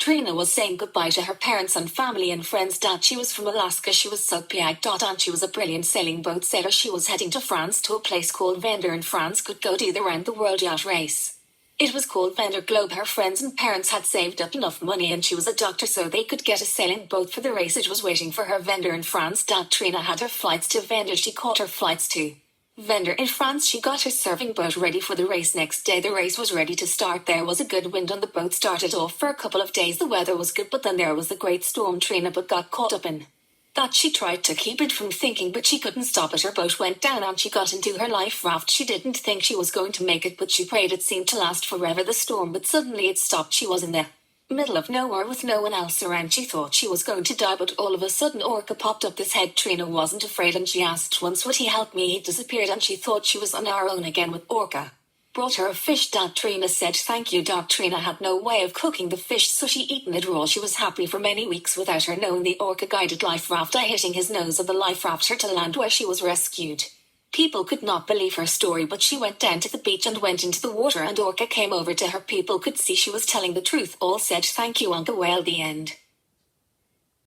Treene was saying goodbye to her parents and family and friends. She was from Alaska. She was sulky-eyed. And she was a brilliant sailing boat sailor. She was heading to France to a place called Vendor in France. Could go do the round-the-world yacht race. It was called Vendor Globe. Her friends and parents had saved up enough money and she was a doctor so they could get a sailing boat for the race. It was waiting for her. Vendor in France. Treene had her flights to Vendor. She caught her flights to Vendor in France. She got her surfing boat ready for the race. Next day the race was ready to start. There was a good wind and the boat started off for a couple of days. The weather was good, but then there was a great storm. Treene but got caught up in that. She tried to keep it from thinking, but she couldn't stop it. Her boat went down and she got into her life raft. She didn't think she was going to make it, but she prayed. It seemed to last forever, the storm, but suddenly it stopped. She was in the middle of nowhere with no one else around. She thought she was going to die, but all of a sudden Orca popped up his head. Treene wasn't afraid and she asked once, would he help me? He disappeared and she thought she was on our own again with Orca brought her a fish. Treene said thank you. Treene had no way of cooking the fish, so she eaten it raw. She was happy for many weeks without her knowing. The Orca guided life raft, hitting his nose of the life raft her to land where she was rescued. People could not believe her story, but she went down to the beach and went into the water and Orca came over to her. People could see she was telling the truth. All said thank you, Uncle Whale. The end.